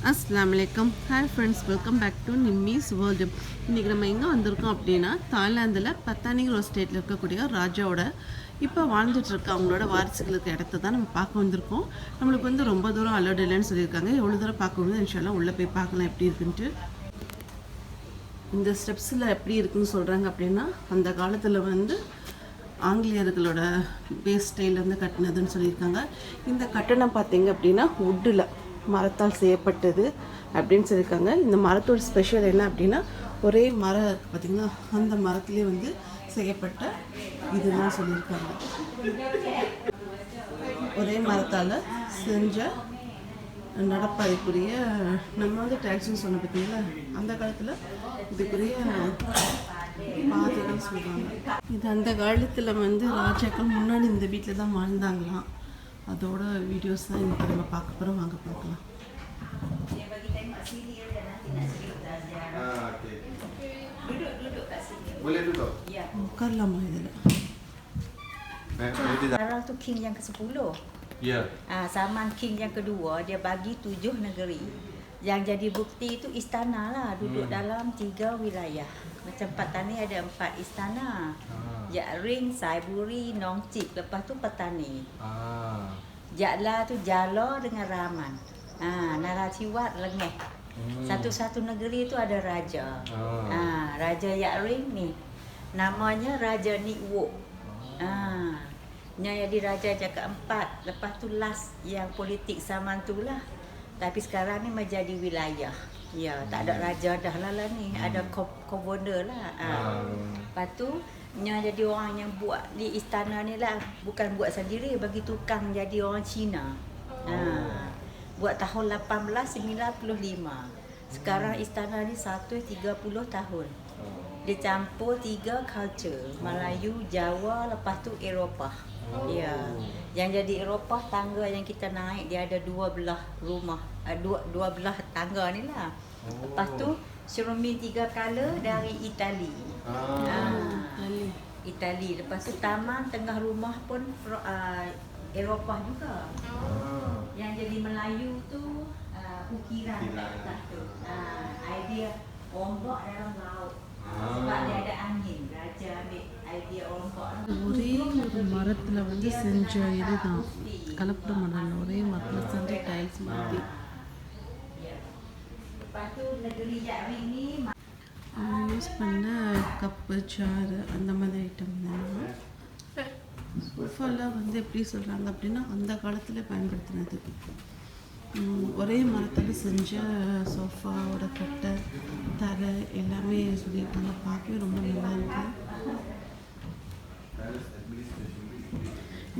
அஸ்ஸலாமு அலைக்கும். Hi friends, welcome back to Nimmi's world. இன்றைக்கி நம்ம எங்கே வந்திருக்கோம் அப்படின்னா, தாய்லாந்தில் பத்தானிங்கிற ஸ்டேட்டில் இருக்கக்கூடிய ராஜாவோட இப்போ வாழ்ந்துட்டுருக்க அவங்களோட வாரிசுகளுக்கு இடத்த தான் நம்ம பார்க்க வந்திருக்கோம். நம்மளுக்கு வந்து ரொம்ப தூரம் அலோட் இல்லைன்னு சொல்லியிருக்காங்க. எவ்வளோ தூரம் பார்க்கணும் இன்ஷால்லாம் உள்ளே போய் பார்க்கலாம் எப்படி இருக்குன்ட்டு. இந்த ஸ்டெப்ஸில் எப்படி இருக்குன்னு சொல்கிறாங்க அப்படின்னா, அந்த காலத்தில் வந்து ஆங்கிலேயர்களோட பேஸ் ஸ்டைலில் வந்து கட்டினதுன்னு சொல்லியிருக்காங்க. இந்த கட்டணம் பார்த்தீங்க அப்படின்னா வுட்டில் மரத்தால் செய்யப்பட்டது அப்படின்னு சொல்லியிருக்காங்க. இந்த மரத்தோட ஸ்பெஷல் என்ன அப்படின்னா, ஒரே மரம் பார்த்திங்கன்னா அந்த மரத்துலேயே வந்து செய்யப்பட்ட இதுதான் சொல்லியிருக்காங்க. ஒரே மரத்தால் செஞ்ச நடப்பாதைக்குரிய நம்ம வந்து டாக்ஸின்னு சொன்ன பார்த்தீங்களா, அந்த காலத்தில் இதுக்குரிய பாதைகள் சொல்லுவாங்க. இது அந்த காலத்தில் வந்து ராஜாக்கள் முன்னாடி இந்த வீட்டில் தான் வாழ்ந்தாங்களாம். அதோட வீடியோஸ் தான் இன்றைக்கி நம்ம பார்க்க போகிறோம். வாங்க பார்க்கலாம். உட்காரலாமா இதில்? Sekarang tu king yang ke-10. Ya. Zaman king yang kedua dia bagi 7 negeri. Yang jadi bukti itu istana lah, duduk dalam 3 wilayah. Macam Patani ada 4 istana. Yakring, Saiburi, Nongcik, lepas tu Patani. Jakla tu Jalo dengan Raman. Narathiwat, Lengeh. Satu-satu negeri tu ada raja. Raja Yakring ni namanya Raja Nikwok. Yang jadi raja yang keempat. Lepas tu last yang politik zaman tu lah. Tapi sekarang ni menjadi wilayah. Ya, tak ada raja dah lah ni. Ada komponer lah. Lepas tu yang jadi orang yang buat di istana ni lah, bukan buat sendiri, bagi tukang jadi orang Cina. Buat tahun 1895. Sekarang istana ni 130 tahun. Dia campur 3 culture, Melayu, Jawa, lepas tu Eropah. Ya. Yang jadi Eropah, tangga yang kita naik dia ada 2 belah rumah, 2 belah tangga ni lah. Lepas tu cermin 3 color dari Itali. Itali. Lepas tu taman tengah rumah pun Eropah juga. Yang jadi Melayu tu ukiran kat atas tu. Idea ombak dalam laut. Sebab dia ada angin. Raja ambil idea ombak. ஒரே ஒரு மரத்தில் வந்து செஞ்ச இதுதான், கலப்பட மரம். ஒரே மரத்தில் செஞ்ச டைல்ஸ் மாதிரி. Lepas tu negeri Yakring ni use பண்ண கப்பு, சாறு, அந்த மாதிரி ஐட்டம் தான். சோஃபாலாம் வந்து எப்படி சொல்கிறாங்க அப்படின்னா, அந்த காலத்தில் பயன்படுத்தினது. ஒரே மரத்தில் செஞ்ச சோஃபாவோட கட்டை, தரை எல்லாமே சொல்லியிருக்காங்க. பார்க்கவே ரொம்ப நல்லா இருக்கு.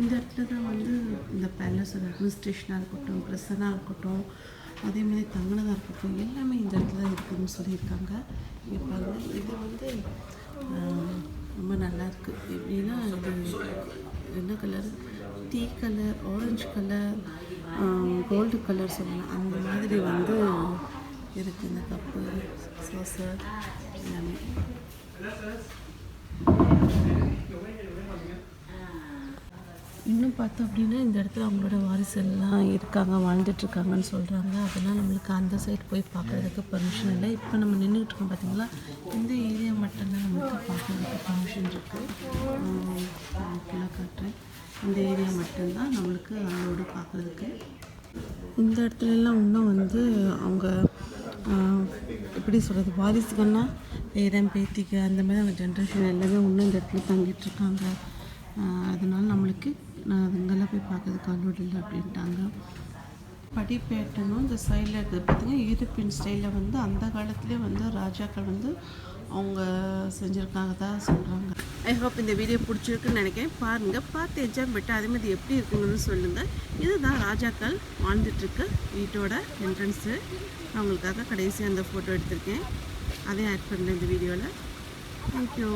இந்த இடத்துல தான் வந்து இந்த பேலஸோட அட்மினிஸ்ட்ரேஷனாக இருக்கட்டும், பிரசனாக இருக்கட்டும், அதே மாதிரி தங்கினதாக இருக்கட்டும், எல்லாமே இந்த இடத்துல தான் இருக்குதுன்னு சொல்லியிருக்காங்க. இங்கே பாருங்கள், இது வந்து ரொம்ப நல்லாயிருக்கு. எப்படின்னா இது என்ன colour, tea colour, orange colour, gold colour சொல்லலாம். அந்த மாதிரி வந்து இருக்குது இந்த கப்பு, சாசர் எல்லாமே. இன்னும் பார்த்தோம் அப்படின்னா இந்த இடத்துல அவங்களோட வாரிசெல்லாம் இருக்காங்க, வாழ்ந்துட்டுருக்காங்கன்னு சொல்கிறாங்க. அதெல்லாம் நம்மளுக்கு அந்த சைடு போய் பார்க்குறதுக்கு பர்மிஷன் இல்லை. இப்போ நம்ம நின்றுட்டு இருக்கோம் பார்த்தீங்களா, இந்த ஏரியா மட்டும்தான் நம்மளுக்கு பார்க்குறதுக்கு பர்மிஷன் இருக்குது. ஃபுல்லாக காட்டுறேன். இந்த ஏரியா மட்டும்தான் நம்மளுக்கு அவங்களோட பார்க்குறதுக்கு. இந்த இடத்துலலாம் இன்னும் வந்து அவங்க எப்படி சொல்கிறது, வாரிசுகள்னா பேரன் பேத்திக்கு அந்த மாதிரி அவங்க ஜென்ரேஷன் எல்லாமே இன்னும் இந்த இடத்துல தங்கிட்டுருக்காங்க. அதனால் நம்மளுக்கு அதுங்கெல்லாம் போய் பார்க்கறதுக்கு அலோட் இல்லை அப்படின்ட்டாங்க. படிப்பேட்டனும் இந்த சைடில் இருக்கிறது பார்த்திங்கன்னா யூரோப்பியன் ஸ்டைலில் வந்து அந்த காலத்துலேயே வந்து ராஜாக்கள் வந்து அவங்க செஞ்சுருக்காங்க தான் சொல்கிறாங்க. ஐ ஹோப் இந்த வீடியோ பிடிச்சிருக்குன்னு நினைக்கிறேன். பாருங்கள், பார்த்து என்ஜாய் பண்ணிட்டு அதேமாதிரி எப்படி இருக்குங்கன்னு சொல்லுங்கள். இதுதான் ராஜாக்கள் வாழ்ந்துட்டுருக்கு வீட்டோட என்ட்ரன்ஸு. அவங்களுக்காக கடைசியாக அந்த ஃபோட்டோ எடுத்திருக்கேன், அதையும் ஆட் பண்ணேன் இந்த வீடியோவில். தேங்க்யூ.